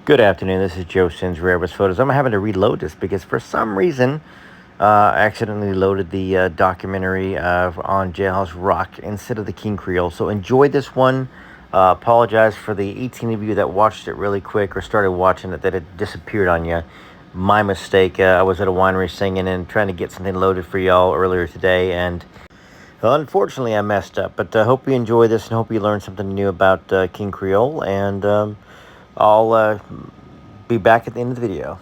Good afternoon. This is Joe Sins Rarest Photos. I'm having to reload this because for some reason I accidentally loaded the documentary on Jailhouse Rock instead of the King Creole. So enjoy this one. Apologize for the 18 of you that watched it really quick or started watching it that it disappeared on you. My mistake. I was at a winery singing and trying to get something loaded for y'all earlier today, and unfortunately I messed up. But I hope you enjoy this and hope you learn something new about King Creole. And I'll be back at the end of the video.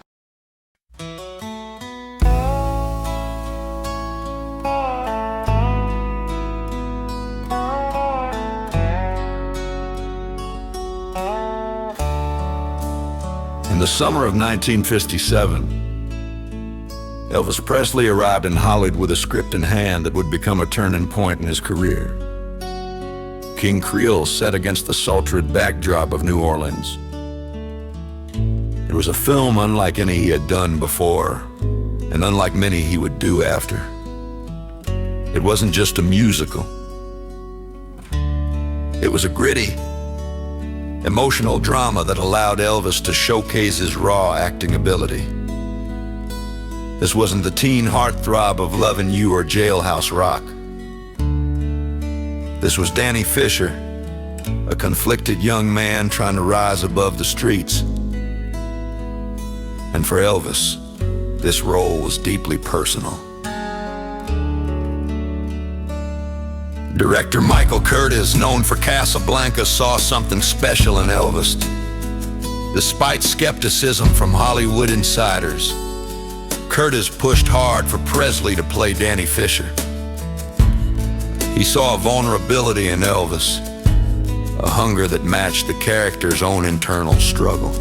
In the summer of 1957, Elvis Presley arrived in Hollywood with a script in hand that would become a turning point in his career. King Creole set against the sultry backdrop of New Orleans. It was a film unlike any he had done before, and unlike many he would do after. It wasn't just a musical. It was a gritty, emotional drama that allowed Elvis to showcase his raw acting ability. This wasn't the teen heartthrob of Lovin' You or Jailhouse Rock. This was Danny Fisher, a conflicted young man trying to rise above the streets. And for Elvis, this role was deeply personal. Director Michael Curtiz, known for Casablanca, saw something special in Elvis. Despite skepticism from Hollywood insiders, Curtiz pushed hard for Presley to play Danny Fisher. He saw a vulnerability in Elvis, a hunger that matched the character's own internal struggle.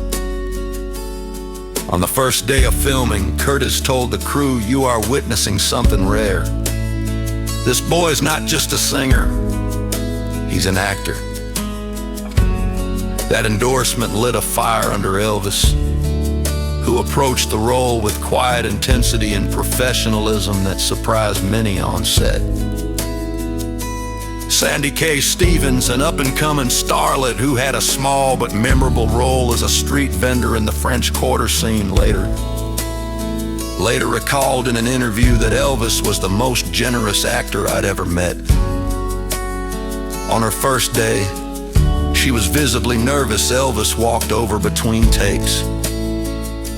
On the first day of filming, Curtiz told the crew, "You are witnessing something rare. This boy's not just a singer, he's an actor." That endorsement lit a fire under Elvis, who approached the role with quiet intensity and professionalism that surprised many on set. Sandy K. Stevens, an up-and-coming starlet who had a small but memorable role as a street vendor in the French Quarter scene later recalled in an interview that Elvis was the most generous actor I'd ever met. On her first day, she was visibly nervous. Elvis walked over between takes,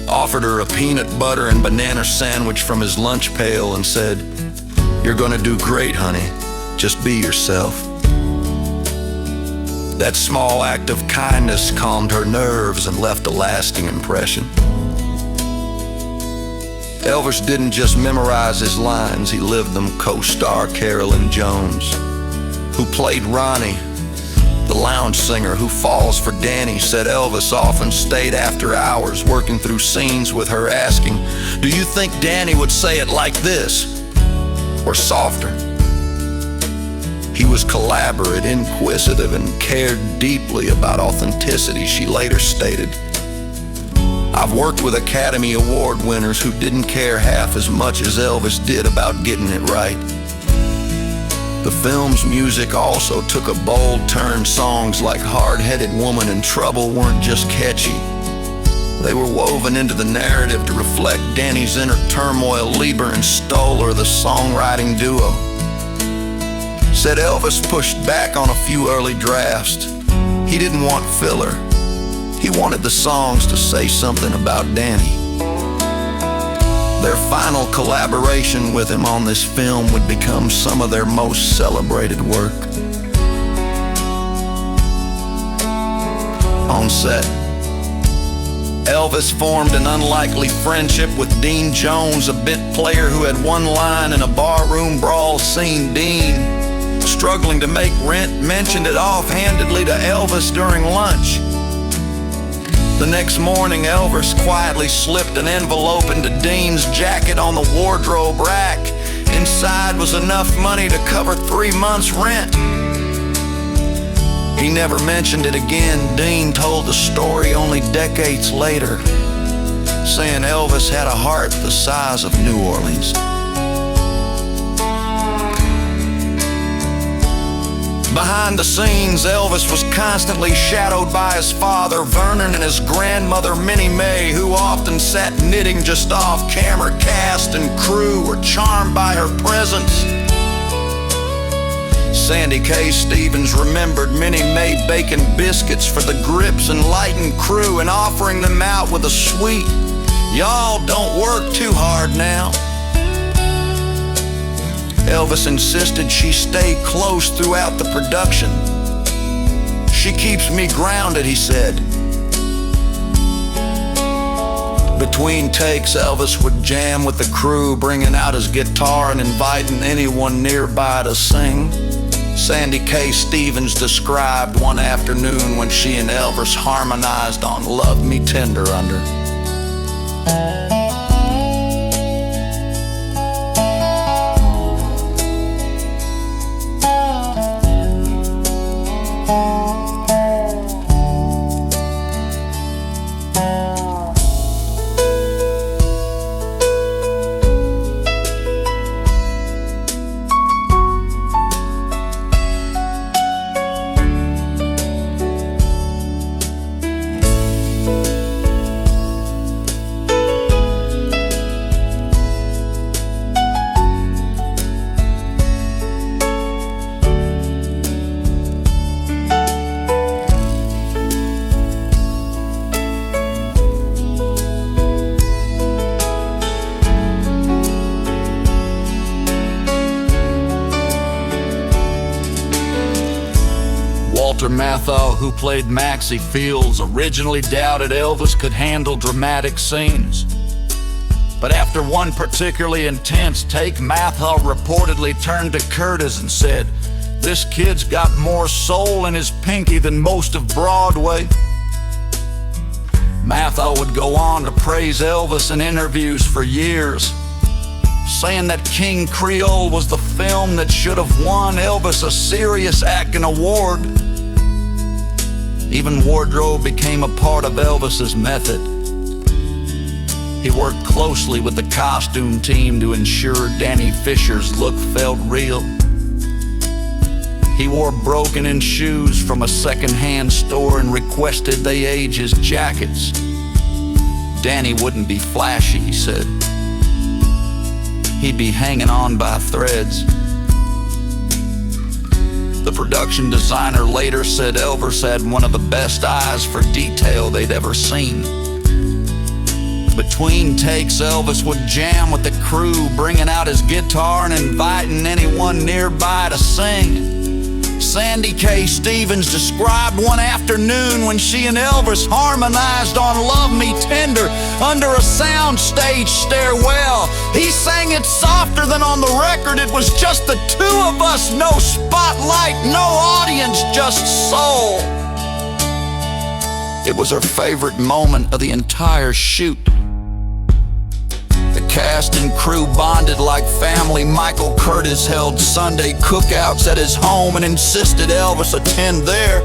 offered her a peanut butter and banana sandwich from his lunch pail and said, "You're gonna do great, honey. Just be yourself." That small act of kindness calmed her nerves and left a lasting impression. Elvis didn't just memorize his lines, he lived them. Co-star Carolyn Jones, who played Ronnie, the lounge singer who falls for Danny, said Elvis often stayed after hours working through scenes with her, asking, "Do you think Danny would say it like this or softer?" He was collaborative, inquisitive, and cared deeply about authenticity, she later stated. "I've worked with Academy Award winners who didn't care half as much as Elvis did about getting it right." The film's music also took a bold turn. Songs like Hard-Headed Woman and Trouble weren't just catchy. They were woven into the narrative to reflect Danny's inner turmoil. Lieber and Stoller, the songwriting duo, said Elvis pushed back on a few early drafts. He didn't want filler. He wanted the songs to say something about Danny. Their final collaboration with him on this film would become some of their most celebrated work. On set, Elvis formed an unlikely friendship with Dean Jones, a bit player who had one line in a barroom brawl scene. Dean, struggling to make rent, mentioned it offhandedly to Elvis during lunch. The next morning, Elvis quietly slipped an envelope into Dean's jacket on the wardrobe rack. Inside was enough money to cover 3 months' rent. He never mentioned it again. Dean told the story only decades later, saying Elvis had a heart the size of New Orleans. Behind the scenes, Elvis was constantly shadowed by his father, Vernon, and his grandmother, Minnie Mae, who often sat knitting just off camera. Cast and crew were charmed by her presence. Sandy K. Stevens remembered Minnie Mae baking biscuits for the Grips and Lighten crew and offering them out with a sweet, "Y'all don't work too hard now." Elvis insisted she stay close throughout the production. "She keeps me grounded," he said. Between takes, Elvis would jam with the crew, bringing out his guitar and inviting anyone nearby to sing. Sandy K. Stevens described one afternoon when she and Elvis harmonized on "Love Me Tender" under. Walter Matthau, who played Maxie Fields, originally doubted Elvis could handle dramatic scenes. But after one particularly intense take, Matthau reportedly turned to Curtis and said, "This kid's got more soul in his pinky than most of Broadway." Matthau would go on to praise Elvis in interviews for years, saying that King Creole was the film that should have won Elvis a Serious Acting Award. Even wardrobe became a part of Elvis's method. He worked closely with the costume team to ensure Danny Fisher's look felt real. He wore broken-in shoes from a second-hand store and requested they age his jackets. Danny wouldn't be flashy, he said. He'd be hanging on by threads. The production designer later said Elvis had one of the best eyes for detail they'd ever seen. Between takes, Elvis would jam with the crew, bringing out his guitar and inviting anyone nearby to sing. Sandy K. Stevens described one afternoon when she and Elvis harmonized on "Love Me Tender" under a soundstage stairwell. He sang it softer than on the record. It was just the two of us, no spotlight, no audience, just soul. It was her favorite moment of the entire shoot. The cast and crew bonded like family. Michael Curtis held Sunday cookouts at his home and insisted Elvis attend there.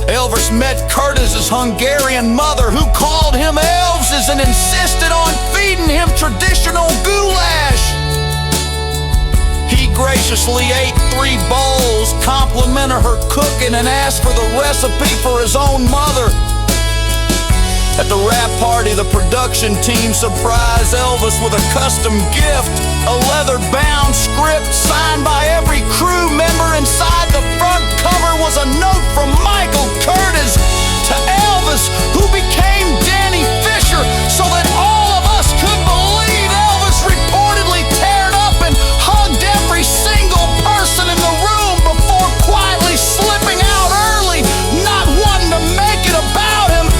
Elvis met Curtis's Hungarian mother, who called him Elvis and insisted on feeding him traditional goulash. He graciously ate 3 bowls, complimented her cooking, and asked for the recipe for his own mother. At the wrap party, the production team surprised Elvis with a custom gift, a leather-bound script signed by every crew member. Inside the front cover was a note from Michael Curtis to Elvis, who became Danny Fisher, so that all of us could believe. Elvis reportedly teared up and hugged every single person in the room before quietly slipping out early, not wanting to make it about him.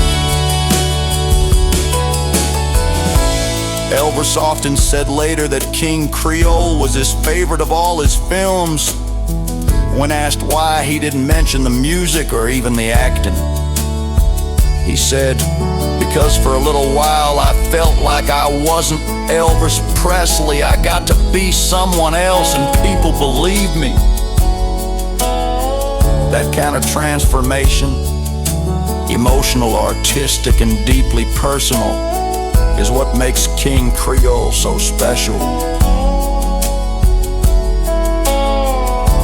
Elvis often said later that King Creole was his favorite of all his films. When asked why he didn't mention the music or even the acting, he said, "Because for a little while I felt like I wasn't Elvis Presley. I got to be someone else and people believed me." That kind of transformation, emotional, artistic, and deeply personal, is what makes King Creole so special.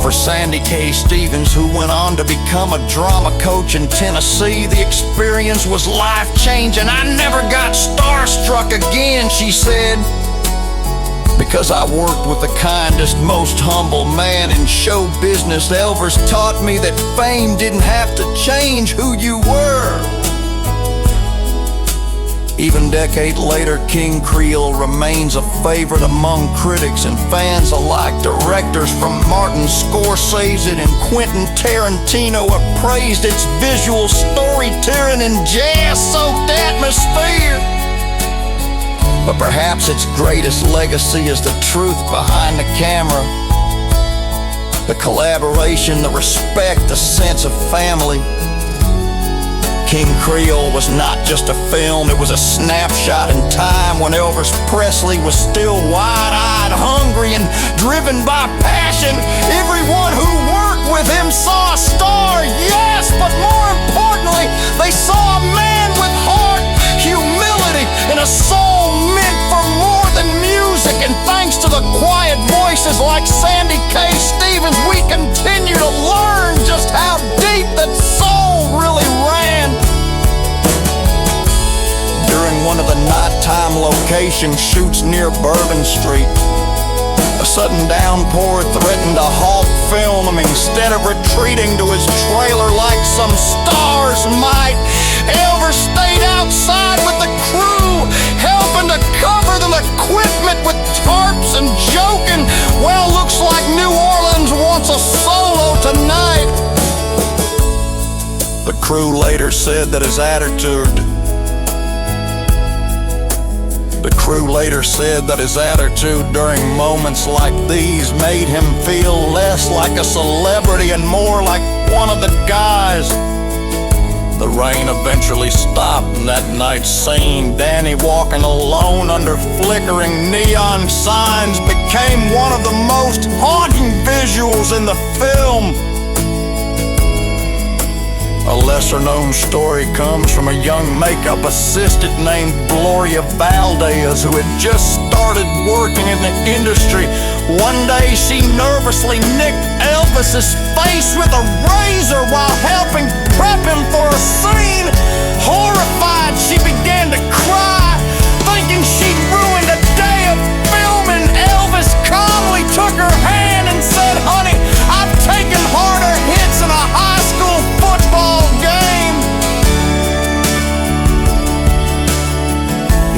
For Sandy K. Stevens, who went on to become a drama coach in Tennessee, the experience was life-changing. I never got starstruck again, she said, because I worked with the kindest, most humble man in show business. Elvis taught me that fame didn't have to change who you were. Even decades later, King Creole remains a favorite among critics and fans alike. Directors from Martin Scorsese and Quentin Tarantino have praised its visual storytelling and jazz-soaked atmosphere. But perhaps its greatest legacy is the truth behind the camera. The collaboration, the respect, the sense of family. King Creole was not just a film, it was a snapshot in time when Elvis Presley was still wide-eyed, hungry, and driven by passion. Everyone who worked with him saw a star, yes, but more importantly, they saw a man with heart, humility, and a soul meant for more than music. And thanks to the quiet voices like Sandy K. Stevens, we continue to learn just how deep that soul really ran. During one of the nighttime location shoots near Bourbon Street, a sudden downpour threatened to halt film. Instead of retreating to his trailer like some stars might, Elvis stayed outside with the crew, helping to cover the equipment with tarps and joking, well, looks like New Orleans wants a solo tonight. The crew later said that his attitude during moments like these made him feel less like a celebrity and more like one of the guys. The rain eventually stopped, and that night scene, Danny walking alone under flickering neon signs, became one of the most haunting visuals in the film. A lesser-known story comes from a young makeup assistant named Gloria Valdez, who had just started working in the industry. One day she nervously nicked Elvis's face with a razor while helping prep him for a scene. Horrified, she began to cry, thinking she'd ruined a day of filming. Elvis calmly took her hand and said, "Honey, I've taken harder hits in a high school football game."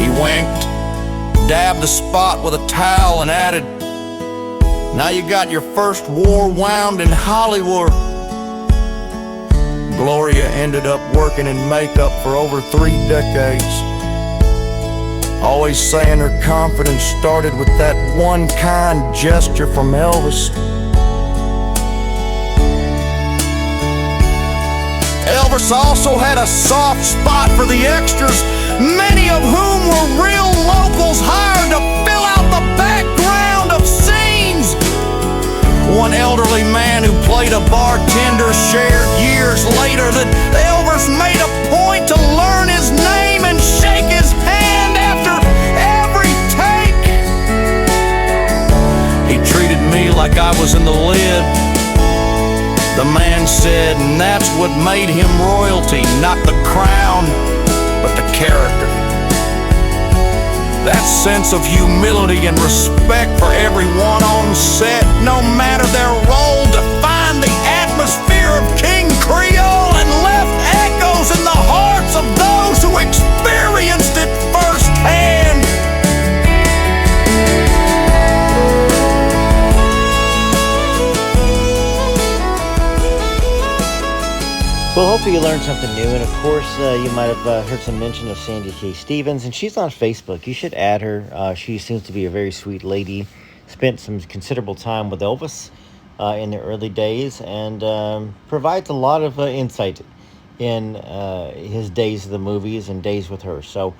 He winked, dabbed the spot with a towel, and added, "Now you got your first war wound in Hollywood." Gloria ended up working in makeup for over 3 decades, always saying her confidence started with that one kind gesture from Elvis. Elvis also had a soft spot for the extras, many of whom were real locals hired to fill out the background of scenes. One elderly man who played a bartender shared years later that Elvis made a point to learn his name and shake his hand after every take. He treated me like I was in the lid, the man said, and that's what made him royalty, not the crown, but the character. That sense of humility and respect for everyone on set, no matter their role, defined the atmosphere of King Creole and left echoes in the hearts of those who experienced it firsthand. Well, hopefully you learned something new, and of course you might have heard some mention of Sandy K. Stevens, and she's on Facebook. You should add her. She seems to be a very sweet lady. Spent some considerable time with Elvis in the early days, and provides a lot of insight in his days of the movies and days with her. So,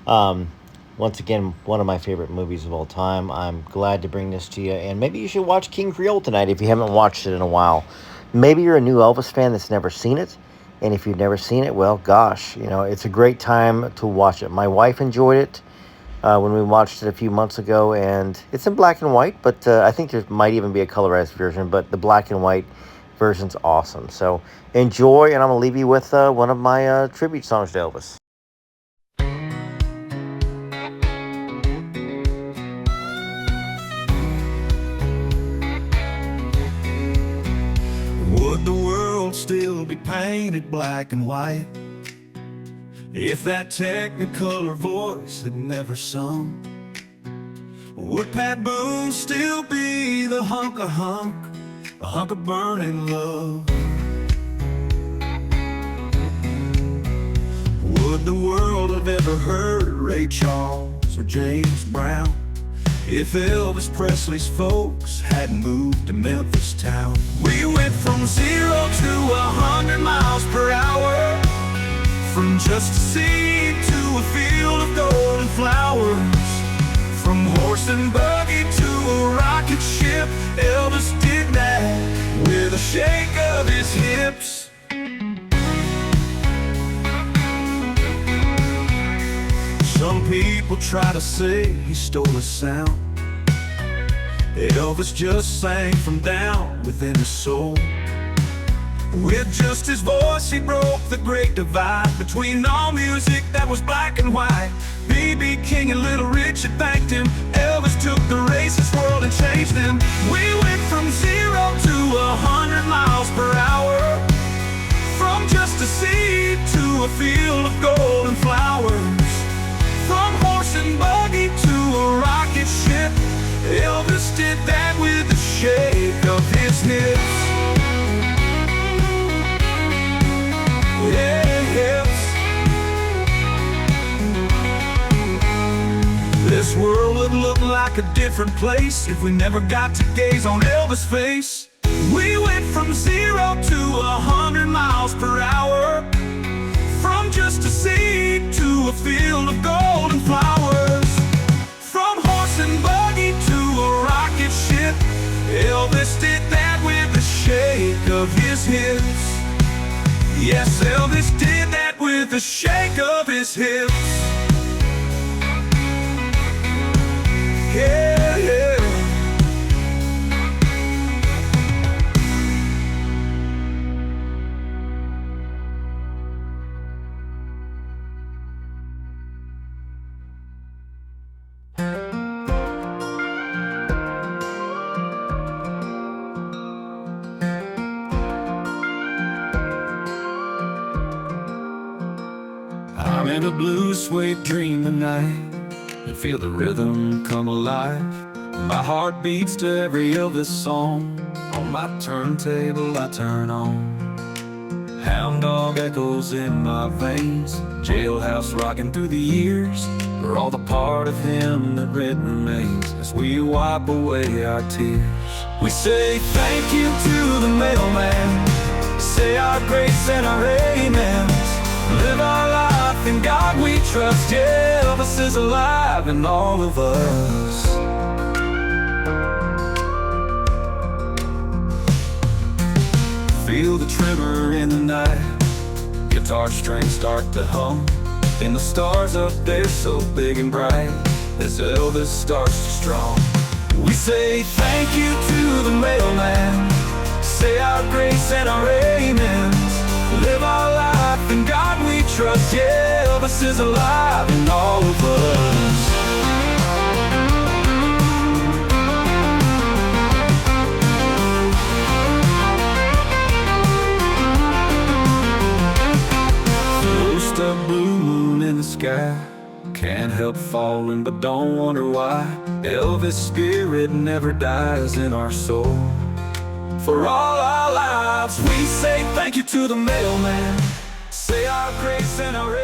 once again, one of my favorite movies of all time. I'm glad to bring this to you, and maybe you should watch King Creole tonight if you haven't watched it in a while. Maybe you're a new Elvis fan that's never seen it. And if you've never seen it, well, gosh, it's a great time to watch it. My wife enjoyed it. when we watched it a few months ago, and it's in black and white, but I think there might even be a colorized version, but the black and white version's awesome. So enjoy, and I'm going to leave you with one of my tribute songs to Elvis. Would the world still be painted black and white if that Technicolor voice had never sung? Would Pat Boone still be the hunk of burning love? Would the world have ever heard Ray Charles or James Brown if Elvis Presley's folks hadn't moved to Memphis town? We went from 0 to 100 miles per hour, from just a seed to a field of golden flowers, from horse and buggy to a rocket ship. Elvis did that with a shake of his hips. Some people try to say he stole his sound. Elvis just sang from down within his soul. With just his voice he broke the great divide between all music that was black and white. B.B. King and Little Richard thanked him. Elvis took the racist world and changed them. We went from 0 to 100 miles per hour, from just a seed to a field of golden flowers, from horse and buggy to a rocket ship. Elvis did that with a shake of his hips. Yeah, hips. This world would look like a different place if we never got to gaze on Elvis' face. We went from 0 to 100 miles per hour, from just a seed to a field of golden flowers, from horse and buggy to a rocket ship. Elvis did that with a shake of his hips. Yes, Elvis did that with a shake of his hips. Yeah, yeah. I'm in a blue suede dream tonight, and feel the rhythm come alive. My heart beats to every Elvis song. On my turntable I turn on. Hound dog echoes in my veins, jailhouse rocking through the years. We're all the part of him that red remains as we wipe away our tears. We say thank you to the mailman, say our grace and our amens. Live our life in God we trust. Yeah, Elvis is alive in all of us. Feel the tremor in the night, guitar strings start to hum, and the stars up there so big and bright as Elvis starts to strum. We say thank you to the mailman, say our grace and our amens. Live our life in God we trust. Yeah, Elvis is alive in all of us. Just a blue moon in the sky, can't help falling but don't wonder why. Elvis' spirit never dies in our soul. For all our lives we say thank you to the mailman, say our grace and our